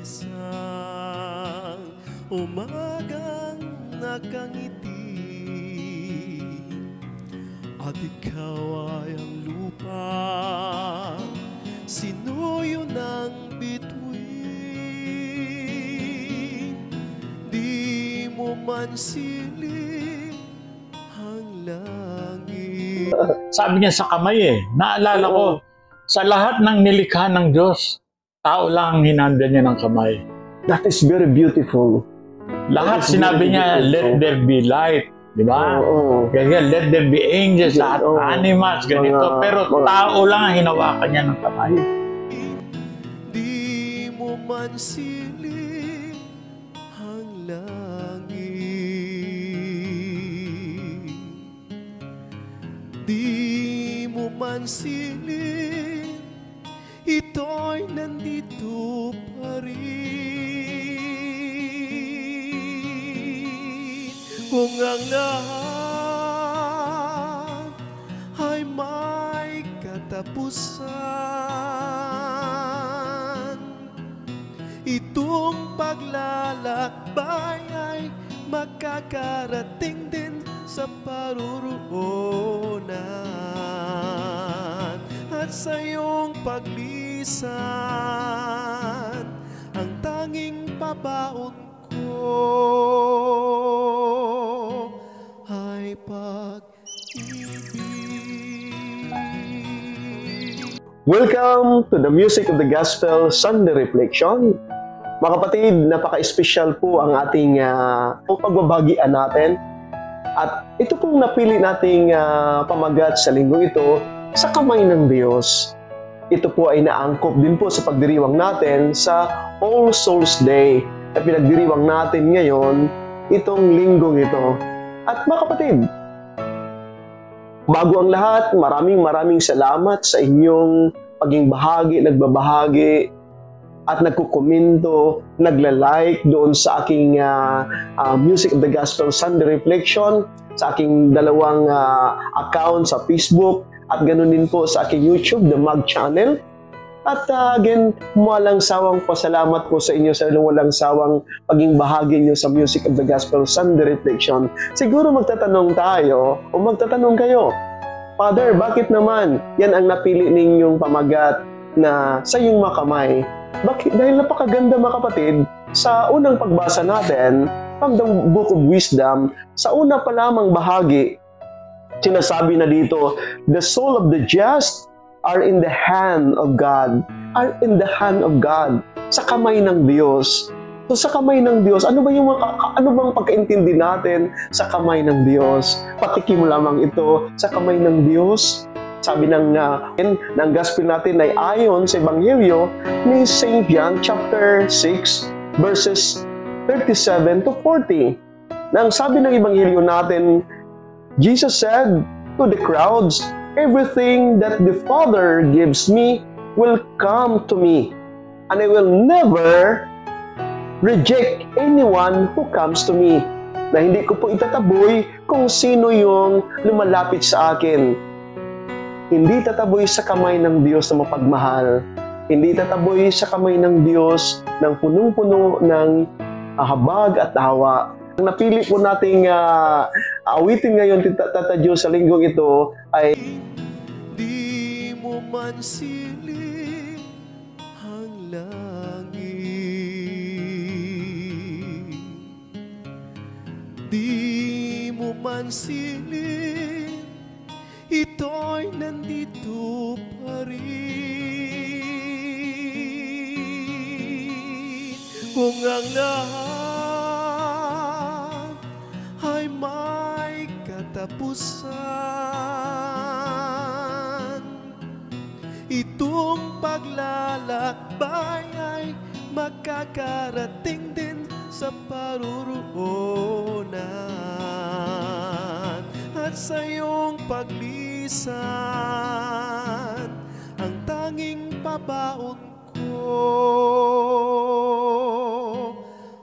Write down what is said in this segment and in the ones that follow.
isang umagang nakangiti, at ikaw ay ang lupa, sinuyo ng bituin. Di mo man silip ang langit. Sabi niya sa kamay naalala ko, sa lahat ng nilikha ng Diyos, tao lang ang hinanda niya ng kamay. That is very beautiful. Lahat sinabi niya, let there be light. Di ba? Ganyan, let there be angels, lahat animals, ganito. Pero tao lang ang hinawakan niya ng kamay. Di mo man silip ang langit. Di mo man silip, ito'y nandito pa rin. Kung ang lahat ay may katapusan, itong paglalakbay ay makakarating din sa paruroonan. At sa iyong paglisan, ang tanging pabaon ko ay pag-ibig. Welcome to the Music of the Gospel Sunday Reflection. Mga kapatid, napaka-espesyal po ang ating pagbabagian natin. At ito pong napili nating pamagat sa linggong ito, sa kamay ng Diyos. Ito po ay naangkop din po sa pagdiriwang natin sa All Souls Day na pinagdiriwang natin ngayon itong linggong ito. At mga kapatid, bago ang lahat, maraming salamat sa inyong paging bahagi, nagbabahagi, at nagkukomento, nagla-like doon sa aking Music of the Gospel Sunday Reflection, sa aking dalawang account sa Facebook, at ganoon din po sa aking YouTube, The Mag Channel. At again, walang sawang pasalamat po sa inyo sa walang sawang paging bahagi nyo sa Music of the Gospel Sunday Reflection. Siguro magtatanong tayo o magtatanong kayo, Father, bakit naman yan ang napili ninyong pamagat na sa iyong mga kamay? Bakit? Dahil napakaganda mga kapatid, sa unang pagbasa natin, from the Book of Wisdom, sa una pa lamang bahagi, sinasabi na dito, the soul of the just are in the hand of God. Are in the hand of God. Sa kamay ng Diyos. So sa kamay ng Diyos, ano bang pagkaintindi natin sa kamay ng Diyos? Patikim mo lamang ito sa kamay ng Diyos. Sabi ng gospel natin ay ayon sa Ebanghelyo ni St. John chapter 6 verses 37 to 40. Nang sabi ng Ebanghelyo natin, Jesus said to the crowds, everything that the Father gives me will come to me, and I will never reject anyone who comes to me. Na hindi ko po itataboy kung sino yung lumalapit sa akin. Hindi tataboy sa kamay ng Diyos na mapagmahal. Hindi tataboy sa kamay ng Diyos ng punong-puno ng habag at awa. Ang napili po nating awitin ngayon, Tata Diyos, sa linggong ito ay Di mo man silip ang langit. Di mo man silip, ito'y nandito pa rin. Kung ang lahat ay may katapusan, itong paglalakbay ay makakarating din sa paruroonan. At sa iyong paglisan, ang tanging pabaon ko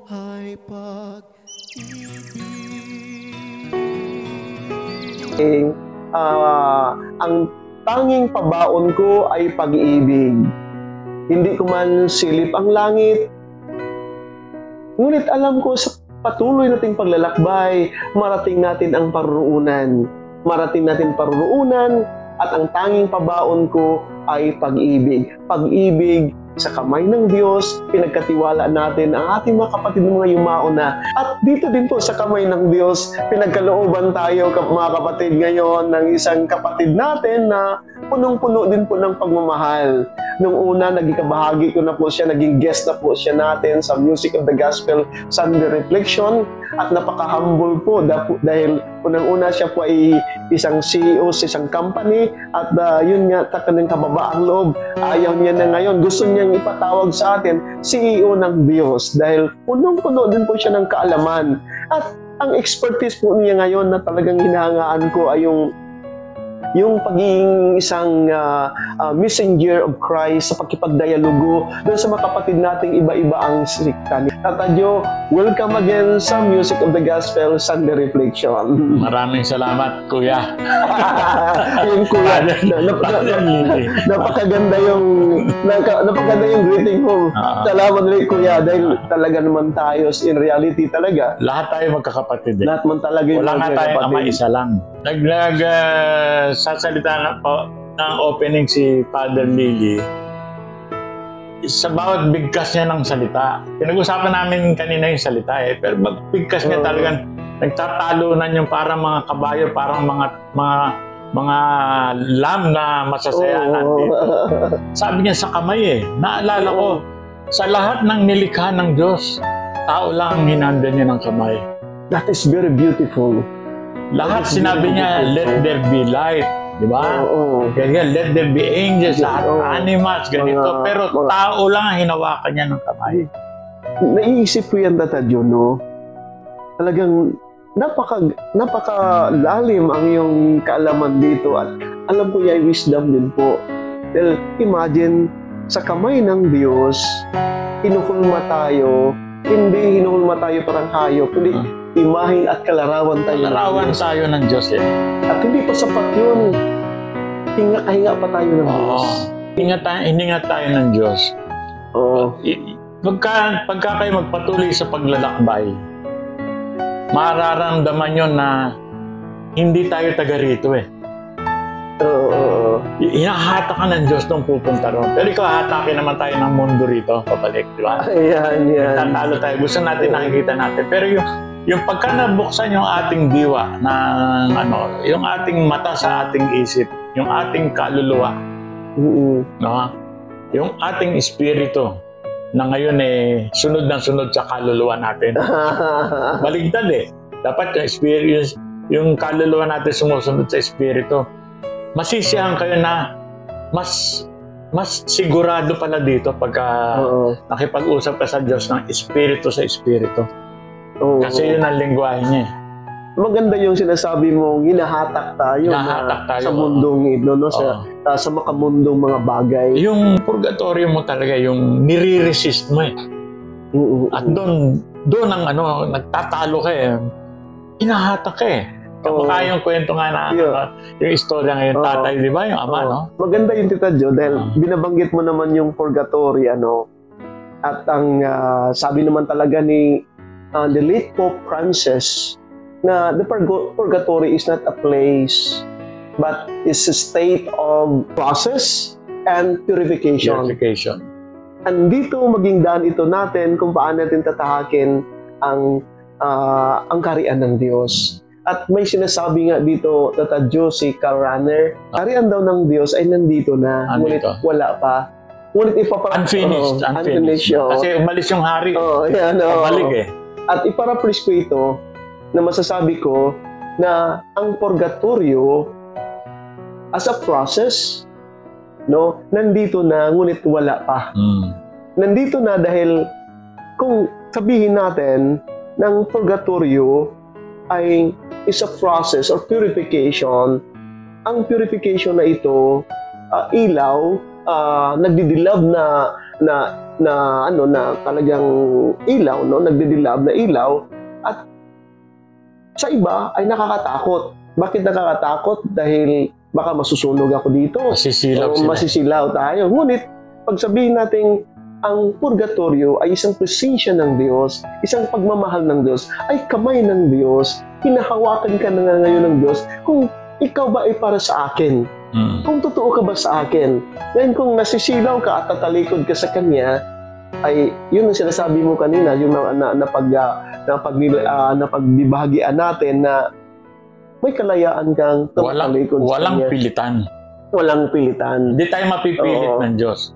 ay pag-ibig. Ang tanging pabaon ko ay pag-ibig. Hindi ko man silip ang langit, Ngunit alam ko sa patuloy nating paglalakbay, marating natin ang paruroonan. Marating natin paruroonan at ang tanging pabaon ko ay pag-ibig. Pag-ibig sa kamay ng Diyos, pinagkatiwala natin ang ating mga kapatid ng mga yumauna. At dito din po sa kamay ng Diyos, pinagkalooban tayo mga kapatid ngayon ng isang kapatid natin na punong-puno din po ng pagmamahal. Nung una, naging kabahagi ko na po siya, naging guest na po siya natin sa Music of the Gospel Sunday Reflection at napaka-humble po dahil unang-una siya po ay isang CEO sa isang company at yun nga, kanyang kababaang loob. Ayaw niya na ngayon, gusto niyang ipatawag sa atin, CEO ng Diyos dahil punong-puno din po siya ng kaalaman. At ang expertise po niya ngayon na talagang hinahangaan ko ay yung pagiging isang messenger of Christ sa pagkipagdialogo doon sa mga kapatid nating iba-iba ang sikta. Tatadyo, welcome again sa Music of the Gospel Sunday Reflection. Maraming salamat, Kuya. Yung Kuya, napakaganda yung greeting mo. Salamat rin, Kuya, dahil talaga naman tayo, in reality talaga. Lahat tayo magkakapatid. Lahat man talaga yung wala nga tayong ama, isa lang. Sasalita na po ng opening si Father Lily sa bawat bigkas niya ng salita. Pinag-usapan namin kanina yung salita pero bigkas niya talagang nagtatalunan yung parang mga kabayo, parang mga lamb na masasayaan dito. Sabi niya sa kamay naalala ko, sa lahat ng nilikha ng Diyos, tao lang ang hinanda niya ng kamay. That is very beautiful. Lahat sinabi niya, let there be light. Di ba? Ganyan, let there be angels, lahat animals, ganito. Pero tao lang ang hinawakan niya ng kamay. Naiisip ko yan, Tatadyo, no? Talagang napakalalim ang iyong kaalaman dito at alam ko yung wisdom din po. Dahil imagine, sa kamay ng Diyos, hinuhulma tayo, hindi hinuhulma tayo parang hayop, kundi imahin at kalarawan tayo. Kalarawan tayo ng Diyos At hindi pa sapat yun. Hinga-hinga pa tayo ng Diyos. Hininga tayo ng Diyos. Pagka kayo magpatuloy sa paglalakbay, mararamdaman nyo na hindi tayo taga rito Hinahatak ka ng Diyos nung pupunta ron. Pero ikaw, hatakin naman tayo ng mundo rito, pabalik, di ba? Ayan. Tatalo tayo. Gusto natin nakikita natin. Pero yung pagka nabuksan yung ating diwa yung ating mata sa ating isip, yung ating kaluluwa, no? Yung ating espiritu na ngayon sunod ng sunod sa kaluluwa natin. Baligtad Dapat yung kaluluwa natin sumusunod sa espiritu. Masisiyahan kayo na mas sigurado pala dito pagka nakipag-usap ka sa Diyos ng espiritu sa espiritu. Kasi yun ang lingwahe niya. Maganda yung sinasabi mo, hinahatak tayo sa mundong ito, no? Sa makamundong mga bagay. Yung purgatorio mo talaga, yung nire-resist mo At doon ang nagtatalo ka hinahatak ka Kapag yung kwento nga na yung istorya ngayon, tatay, di ba? Yung ama, no? Maganda yung Tita Jo, dahil binabanggit mo naman yung purgatory, at ang sabi naman talaga ni the late Pope Francis, na the purgatory is not a place, but is a state of process and purification. And dito maging daan ito natin kung paano natin tatahakin ang kaharian ng Diyos. At may sinasabi nga dito, Tatadyo, si Karl Rahner, kaharian daw ng Diyos ay nandito na, ngunit wala pa. Ngunit unfinished. Kasi umalis yung hari. Balik At iparaplis ko ito, na masasabi ko na ang purgatorio as a process, nandito na, ngunit wala pa. Nandito na dahil kung sabihin natin ng purgatorio ay is a process or purification, ang purification na ito, ilaw, nagdidilab na talagang ilaw, nagdidilab na ilaw, at sa iba ay nakakatakot. Bakit nakakatakot? Dahil baka masusunog ako dito. Masisilaw tayo. Ngunit, pag sabihin natin ang purgatorio ay isang presensya ng Diyos, isang pagmamahal ng Diyos, ay kamay ng Diyos. Hinahawakan ka na ngayon ng Diyos kung ikaw ba ay para sa akin. Kung totoo ka ba sa akin. Ngayon kung nasisilaw ka at tatalikod ka sa Kanya, ay yun ang sinasabi mo kanina, yung napagbibahagian natin na may kalayaan kang tatalikod sa Walang Kanya. pilitan. Walang pilitan. Hindi tayo mapipilit Oo. ng Diyos.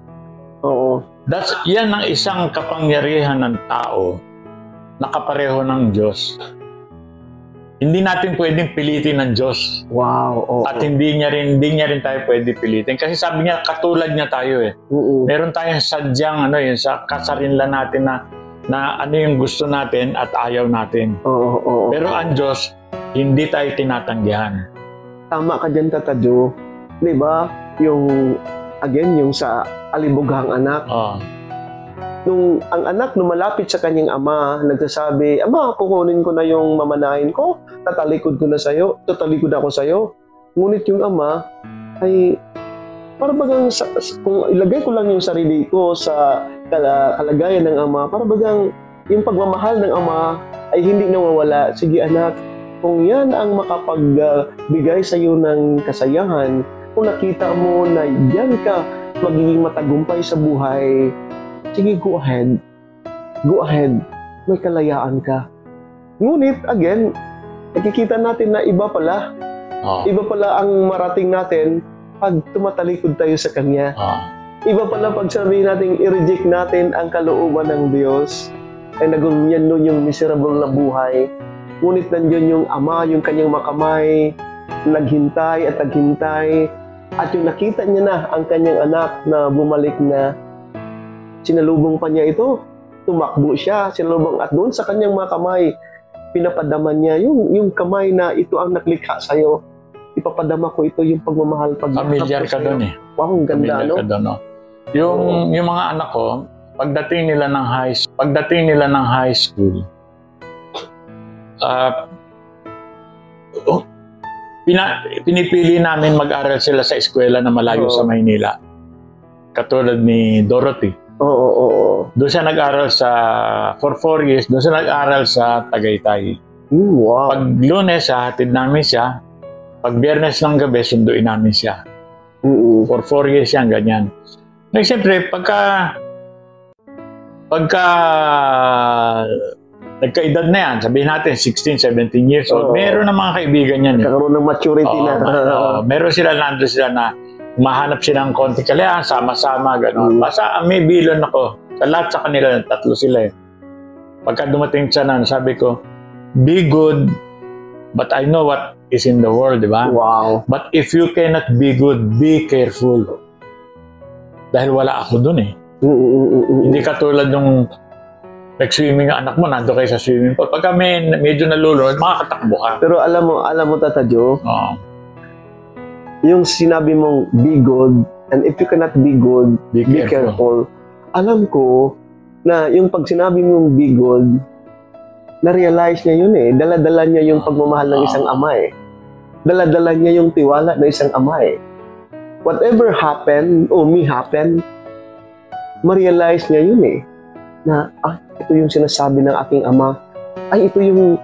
Oo. Yan ang isang kapangyarihan ng tao na kapareho ng Diyos. Hindi natin pwedeng pilitin ng Diyos. Wow. Oo. At hindi niya rin tayo pwede pilitin. Kasi sabi niya, katulad niya tayo eh. Oo. Meron tayong sadyang yun, sa kasarinlan natin na ano yung gusto natin at ayaw natin. Oo. Oo. Pero ang Diyos, hindi tayo tinatanggihan. Tama ka dyan, Tata Jo. Diba? Yung sa alibughang anak. Oh. Nung ang anak lumalapit sa kanyang ama, nagsasabi, Ama, kukunin ko na yung mamanahin ko, tatalikod ko na sa'yo, tatalikod ako sa'yo. Ngunit yung ama ay, para bagang, kung ilagay ko lang yung sarili ko sa kalagayan ng ama, para bagang yung pagmamahal ng ama ay hindi nawawala. Sige anak, kung yan ang makapagbigay sa'yo ng kasayahan, kung nakita mo na yan ka magiging matagumpay sa buhay, sige, go ahead. Go ahead. May kalayaan ka. Ngunit, again, nakikita natin na iba pala. Oh. Iba pala ang marating natin pag tumatalikod tayo sa Kanya. Oh. Iba pala pag sabihin natin, i-reject natin ang kalooban ng Diyos, ay nagunyan nun yung miserable na buhay. Ngunit nandiyan yung Ama, yung Kanyang makamay, naghintay at naghintay, at yung nakita niya na ang Kanyang anak na bumalik na, sinalubong pa niya ito, tumakbo siya, sinalubong, at doon sa Kanyang mga kamay, pinapadaman niya yung kamay na ito ang naklikha sa'yo. Ipapadama ko ito yung pagmamahal, Familiar ka doon eh. Wow, ang ganda, Familiar no? ka doon, no? Yung mga anak ko, pagdating nila ng high school, pinipili namin mag-aral sila sa eskwela na malayo sa Maynila. Katulad ni Dorothy. Oo. Doon siya nag-aral for 4 years, doon siya nag-aral sa Tagaytay. Wow. Pag Lunes, hatid namin siya. Pag Biyernes ng gabi, sunduin namin siya. For 4 years yan, ganyan. Ngayon, siyempre, pagka nagkaedad na yan, sabihin natin 16, 17 years old, meron na mga kaibigan yan. Nagkaroon ng maturity na. Meron sila, nandun sila na mahanap sila ng konti kalihan, sama-sama, gano'n. Basta may bilon ako. Sa lahat sa kanila, 3 sila eh. Pagka dumating siya na, sabi ko, be good, but I know what is in the world, di ba? Wow. But if you cannot be good, be careful. Dahil wala ako dun eh. Hindi katulad nung nag-swimming ang anak mo, nando kayo sa swimming pool. Pagka medyo nalulunod, makakatakbo ka. Pero alam mo Tata Jo, yung sinabi mong be good, and if you cannot be good, be careful. Alam ko na yung pag sinabi mong be good, na-realize niya yun eh. Dala-dala niya yung pagmamahal ng isang ama eh. Dala-dala niya yung tiwala ng isang ama eh. Whatever happened, may happen, ma-realize niya yun eh. Na, ito yung sinasabi ng aking ama. Ay, ito yung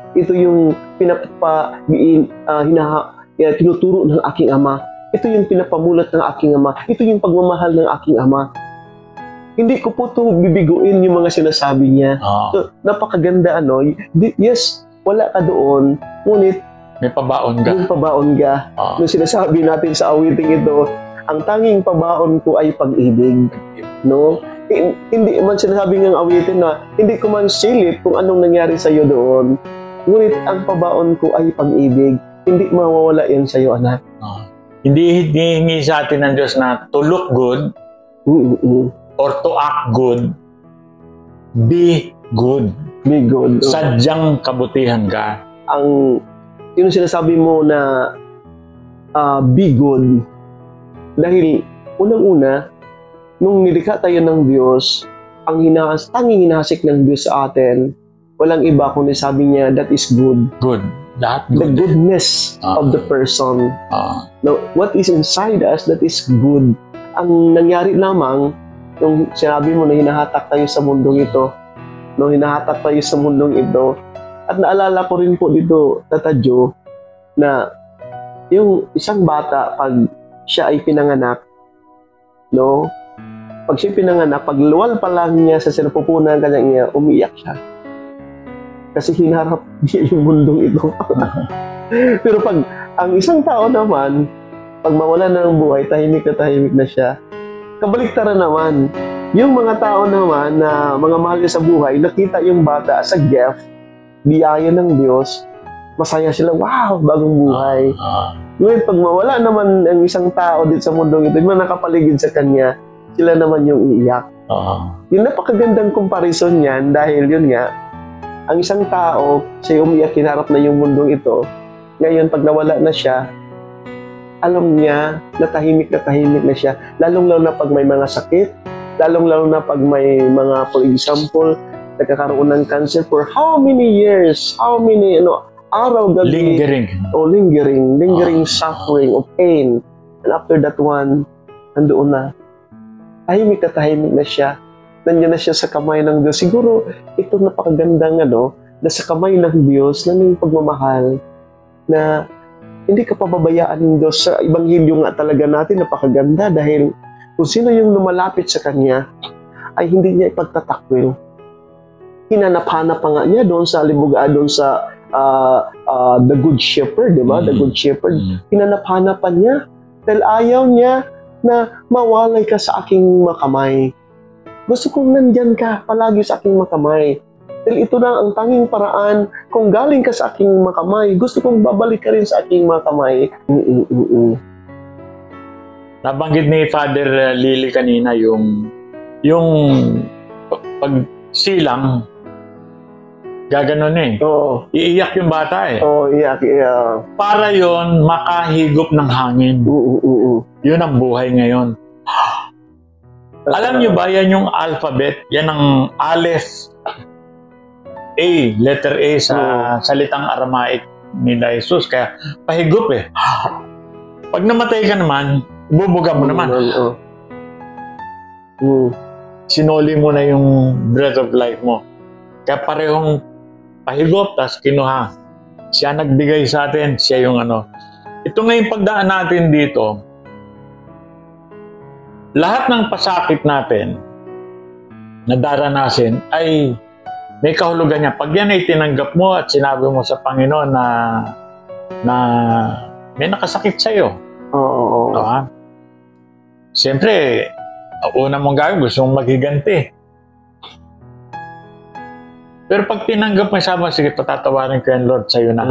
tinuturo ng aking ama. Ito yung pinapamulat ng aking ama. Ito yung pagmamahal ng aking ama. Hindi ko po ito bibiguin yung mga sinasabi niya. So, napakaganda, Yes, wala ka doon. Ngunit, may pabaon ka. Yung pabaon ka. Nung sinasabi natin sa awiting ito, ang tanging pabaon ko ay pag-ibig. No? Hindi man sinasabi ng awitin na hindi ko man silip kung anong nangyari sa iyo doon. Ngunit ang pabaon ko ay pag-ibig. Hindi mawawala yan sa iyo, anak. Hindi hihingi sa atin ng Diyos na to look good or to act good. Be good. Be good. Sadyang kabutihan ka. Yung sinasabi mo na be good, dahil unang-una, nung nilikha tayo ng Diyos, ang tanging hinahasik ng Diyos sa atin, walang iba kundi sabi niya, that is good. Good. That The good. goodness of the person. Now, what is inside us, that is good. Ang nangyari lamang, Yung sinabi mo na hinahatak tayo sa mundong ito, no, hinahatak tayo sa mundong ito. At naalala ko rin po dito, Tata Jo, na yung isang bata, pag siya ay pinanganak, no, pag siya pinanganak, pag luwal pa lang niya sa sinapupunan kanya niya, umiiyak siya. Kasi hinarap niya yung mundong ito. Pero pag ang isang tao naman, pag mawala na ng buhay, tahimik na siya. Kabaliktaran naman, yung mga tao naman na mga mahal niya sa buhay, nakita yung bata as a gift, biyaya ng Diyos, masaya sila, wow, bagong buhay. Ngayon, pag mawala naman ang isang tao dito sa mundong ito, yung mga nakapaligid sa kanya, sila naman yung iiyak. Yung napakagandang comparison niyan, dahil yun nga, ang isang tao, siya umiyak, hinarap na yung mundong ito. Ngayon, pag nawala na siya, alam niya na tahimik na siya. Lalong-lalo na pag may mga sakit, lalong-lalo na pag may mga, for example, nagkakaroon ng cancer for how many years, how many, araw, gabi. Lingering suffering of pain. And after that one, nandoon na. Tahimik na siya. Nandiyan na siya sa kamay ng Diyos. Siguro, ito napakagandang, na sa kamay ng Diyos, na yung pagmamahal, na hindi ka pababayaan ng Diyos. Sa Ebanghelyo nga talaga natin, napakaganda dahil kung sino yung lumalapit sa Kanya, ay hindi niya ipagtatakwil. Hinanap-hanap pa nga niya doon sa libugaan, doon sa The Good Shepherd, di ba? The Good Shepherd. Hinanap-hanapan niya dahil ayaw niya na mawalay ka sa aking makamay. Gusto kong nandyan ka palagi sa aking makamay. Dahil ito na ang tanging paraan. Kung galing ka sa aking makamay, gusto kong babalik ka rin sa aking makamay. Nabanggit ni Father Lily kanina yung pagsilang, gaganon eh. Oo. Iiyak yung bata eh. Oo, iyak. Para yon makahigop ng hangin. Yun ang buhay ngayon. Alam nyo ba, yan yung alphabet, yan ang Aleph, A, letter A sa salitang Aramaic nila Jesus. Kaya pahigop eh. Pag namatay ka naman, bubuga mo naman. Sinoli mo na yung breath of life mo. Kaya parehong pahigop, tas kinuha. Siya nagbigay sa atin, siya yung Ito nga yung pagdaan natin dito. Lahat ng pasakit natin na daranasin ay may kahulugan niya. Pag yan ay tinanggap mo at sinabi mo sa Panginoon na may nakasakit sa'yo. Oo. Siyempre, una mong gawin, gusto mong maghiganti. Pero pag tinanggap mo, sabi mo, sige, patatawarin ko yan, Lord, sa'yo na.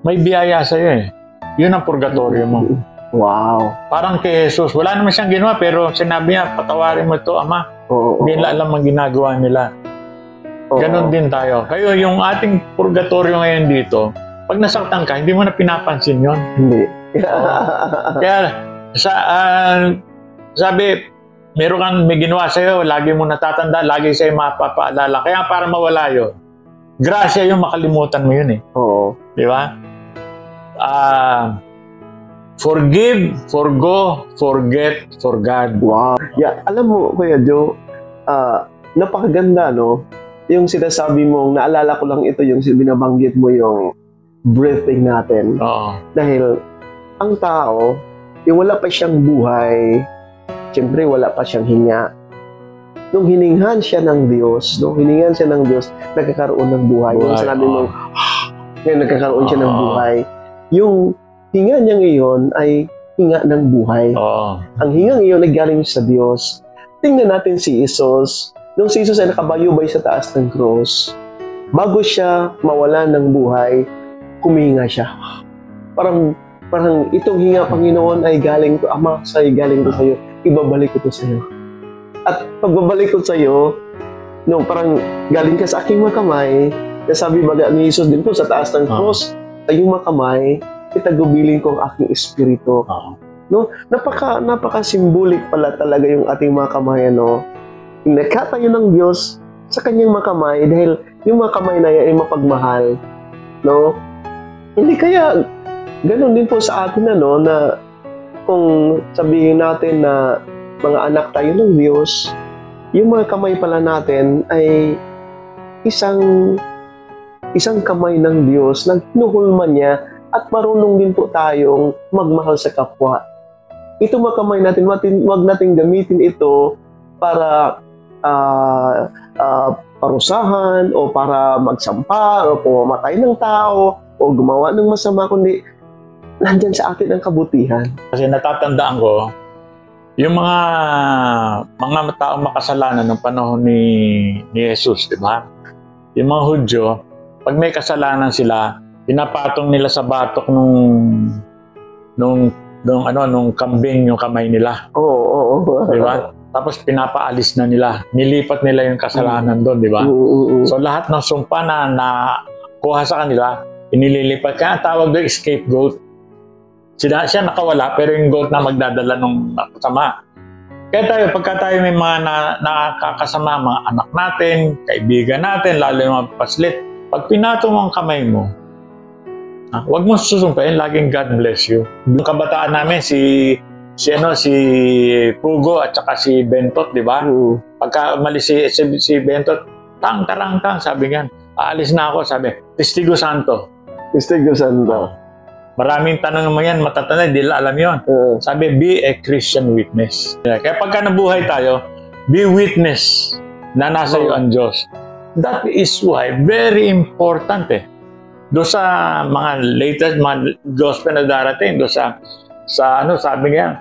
May biyaya sa'yo eh. Yun ang purgatorio mo. Wow. Parang kay Jesus, wala naman siyang ginawa, pero sinabi niya, patawarin mo ito, Ama. Hindi nila alam ang ginagawa nila. Ganon din tayo. Kayo, yung ating purgatorio ngayon dito, pag nasaktan ka, hindi mo na pinapansin yon. Hindi. Kaya, sabi, may ginawa sa'yo, lagi mo natatanda, lagi sa'yo mapapaalala. Kaya para mawala yun, grasya yung makalimutan mo yun eh. Oo. Di ba? Forgive, forgo, forget, forgot. Wow. Yeah, alam mo, Kuya Joe, napakaganda, yung sinasabi mong, naalala ko lang ito, yung binabanggit mo yung breathing natin. Dahil, ang tao, yung wala pa siyang buhay, siyempre wala pa siyang hinga. Nung hininghan siya ng Diyos, nagkakaroon ng buhay. Yung sinabi mong, ngayon nagkakaroon siya ng buhay. Yung hinga niya ngayon ay hinga ng buhay. Ang hinga ngayon ay galing sa Diyos. Tingnan natin si Jesus. Nung si Jesus ay nakabayubay sa taas ng cross, bago siya mawala ng buhay, kuminga siya. Parang itong hinga, Panginoon, ay galing ko, Ama, galing ko sa'yo. Ibabalik ko to sa'yo. At pagbabalik ko sa'yo, parang galing ka sa aking makamay, nasabi baga ni Jesus din po sa taas ng cross, sa iyong makamay, itagubilin ko ang aking espiritu. Napaka-symbolic pala talaga yung ating makamay, Nakatayo ng Diyos sa kanyang makamay dahil yung makamay na yan ay mapagmahal. Hindi kaya ganoon din po sa atin na kung sabihin natin na mga anak tayo ng Diyos, yung mga kamay pala natin ay isang kamay ng Diyos na hinuhulman niya at marunong din po tayong magmahal sa kapwa. Ito mga kamay natin, wag nating gamitin ito para parusahan o para magsampa o pumamatay ng tao o gumawa ng masama, kundi nandyan sa atin ang kabutihan. Kasi natatandaan ko, yung mga taong makasalanan ng panahon ni Jesus, di ba? Yung mga Hudyo, pag may kasalanan sila, pinapatong nila sa batok nung kambing yung kamay nila. Oo. Di ba? Tapos pinapaalis na nila. Nilipat nila yung kasalanan doon, di ba? So lahat ng sumpa na kuha sa kanila, inililipat. Kaya tawag doon scapegoat. Siya nakawala, pero yung goat na magdadala ng kasama. Kaya tayo, pagka tayo may mga nakakasama, mga anak natin, kaibigan natin, lalo yung mga paslit, pag pinatong ang kamay mo, huwag mo susumpain, laging God bless you. Yung kabataan namin, si Pugo at saka si Bentot, di ba? Pagka umalis si Bentot, tang, sabi niyan, aalis na ako, sabi, Testigo Santo. Testigo Santo. Maraming tanong mo yan, matatanda, hindi alam yon. Sabi, be a Christian witness. Kaya pagka nabuhay tayo, be witness na nasa iyo ang Diyos. That is why, very important doon sa mga latest, mga gospel na darating, doon sa sabi niya,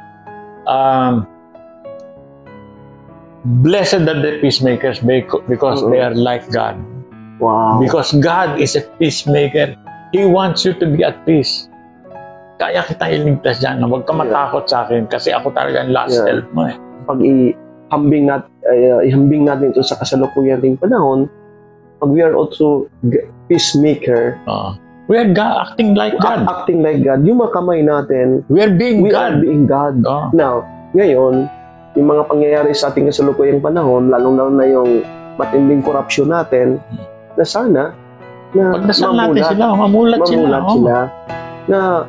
blessed are the peacemakers because they are like God. Wow. Because God is a peacemaker. He wants you to be at peace. Kaya kita iligtas dyan. Huwag ka matakot sa akin kasi ako talaga ang last help mo Pag ihambing natin ito sa kasalukuyan ting panahon, pag we are also peacemaker, we are acting like God. Acting like God. Yung mga kamay natin, we are being God. Now, ngayon, yung mga pangyayari sa ating kasalukuyang panahon, lalong-lalo na yung matinding korupsyon natin, na sana na pagdasal natin sila, mamulat sila. Na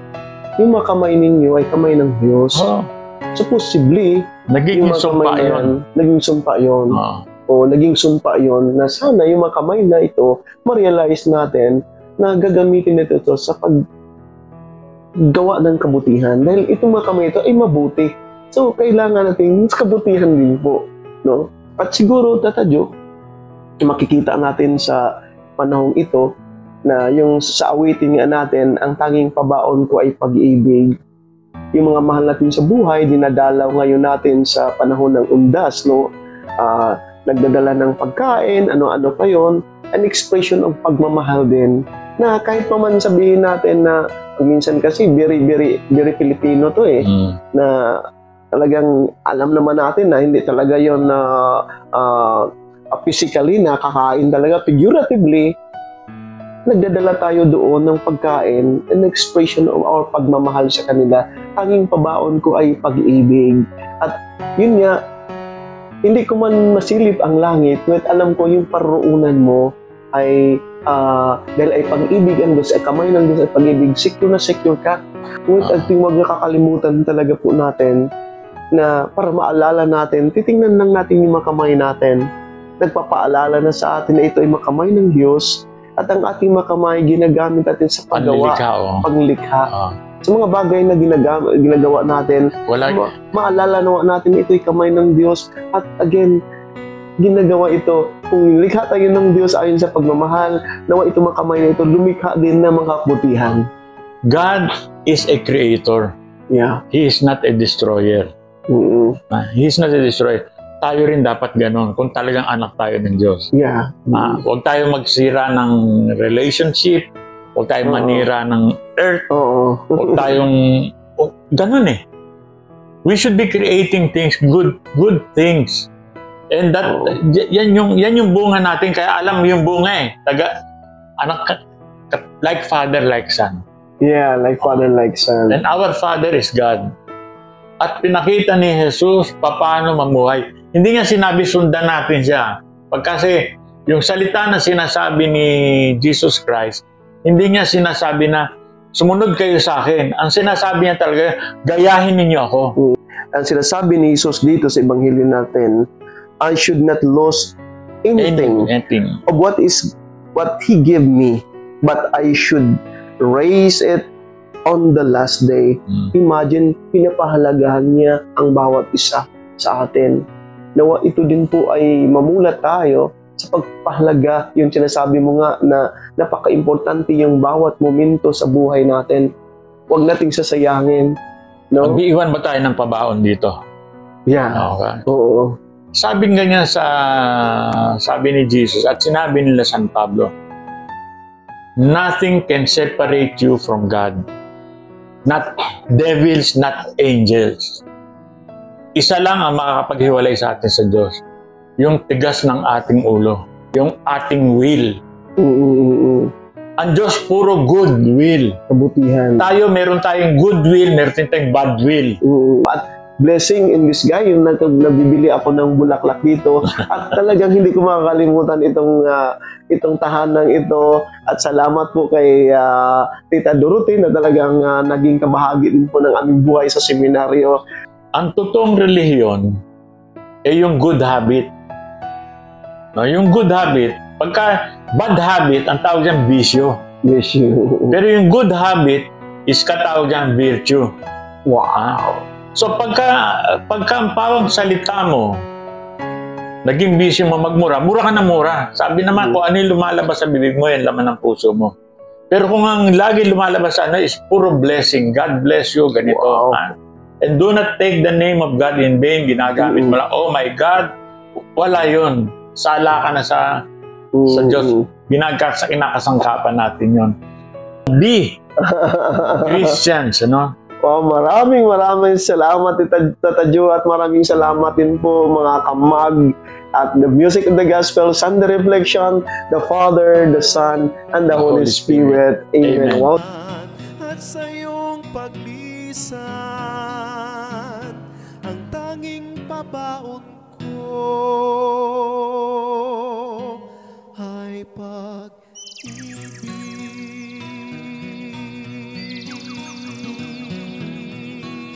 yung mga kamay ninyo ay kamay ng Diyos. So, possibly, naging sumpa yun. O naging sumpa yun na sana yung mga kamay na ito, ma-realize natin na gagamitin ito sa paggawa ng kabutihan. Dahil itong mga kamay ito ay mabuti. So, kailangan natin kabutihan din po. No? At siguro, Tatadyo, makikita natin sa panahong ito na yung sa awitin nga natin, ang tanging pabaon ko ay pag-ibig. Yung mga mahal natin sa buhay, dinadalaw ngayon natin sa panahon ng undas, no? Nagdadala ng pagkain, ano-ano pa yon, an expression of pagmamahal din. Na kahit pa man sabihin natin na, minsan kasi very Filipino to na talagang alam naman natin na hindi talaga yon na physically na kakain talaga, figuratively, nagdadala tayo doon ng pagkain, an expression of our pagmamahal sa kanila. Tanging pabaon ko ay pag-ibig. At yun nga, hindi ko man masilip ang langit, ngunit alam ko yung paroonan mo ay dahil ay pag-ibig ang Diyos, ay kamay ng Diyos ay pag-ibig, secure na secure ka. Ngunit at huwag nakakalimutan talaga po natin na para maalala natin, titingnan lang natin yung mga kamay natin. Nagpapaalala na sa atin na ito ay makamay ng Diyos. At ang ating makamay, ginagamit natin sa paggawa, paglikha. Sa mga bagay na ginagawa natin, maalala natin ito'y kamay ng Diyos. At again, ginagawa ito, kung likha tayo ng Diyos ayon sa pagmamahal, nawa ito makamay na ito, lumikha din ng mga kabutihan. God is a creator. Yeah. He is not a destroyer. He is not a destroyer. Tayo rin dapat ganon kung talagang anak tayo ng Diyos. Yeah. Huwag tayo magsira ng relationship, huwag tayong manira ng earth, huwag tayong ganon We should be creating things, good things. And that yan yung bunga natin, kaya alam yung bunga anak like father, like son. Yeah, like father, like son. And our Father is God. At pinakita ni Jesus paano mamuhay. Hindi nga sinabi sundan natin siya. Kasi yung salita na sinasabi ni Jesus Christ, hindi niya sinasabi na sumunod kayo sa akin. Ang sinasabi niya talaga, gayahin ninyo ako. Ang sinasabi ni Jesus dito sa Ebanghelyo natin, I should not lose anything Anything. of what He gave me, but I should raise it on the last day. Imagine, pinapahalagahan niya ang bawat isa sa atin. Nawa ito din po ay mamulat tayo sa pagpahalaga, yung sinasabi mo nga na napaka-importante yung bawat momento sa buhay natin. Huwag nating sasayangin. No? Mag-iwan ba tayo ng pabaon dito? Yeah. Okay. Oo. Sabi ni Jesus at sinabi nila San Pablo, nothing can separate you from God. Not devils, not angels. Isa lang ang makakapaghiwalay sa atin sa Diyos. Yung tigas ng ating ulo. Yung ating will. Ang Diyos puro good will. Kabutihan. Tayo, meron tayong good will, meron tayong bad will. At blessing in this guy, yung nabibili ako ng bulaklak dito at talagang hindi ko makakalimutan itong tahanang ito at salamat po kay Tita Dorothy na talagang naging kabahagi din po ng aming buhay sa seminaryo. Ang totoong relihiyon ay yung good habit. No, yung good habit, pagka bad habit, ang tawag dyan bisyo. Yes, you. Pero yung good habit is katawag dyan virtue. Wow. So pagka ang pawang salita mo, naging bisyo mo magmura, mura ka na mura. Sabi naman, kung ano yung lumalabas sa bibig mo, yan laman ng puso mo. Pero kung ang lagi lumalabas sa is puro blessing, God bless you, ganito. Wow. And do not take the name of God in vain. Ginagamit mo lang, oh my God, wala yun. Sala ka na sa Diyos. Kinakasangkapan natin yun. Be Christians, ano? Wow, maraming salamat Tata Jo at maraming salamat din po mga kamag at the Music of the Gospel Sunday Reflection, the Father, the Son, and the Holy Spirit. Amen. Amen. Wow. At sa iyong paglisan, ang tanging pabaon ko ay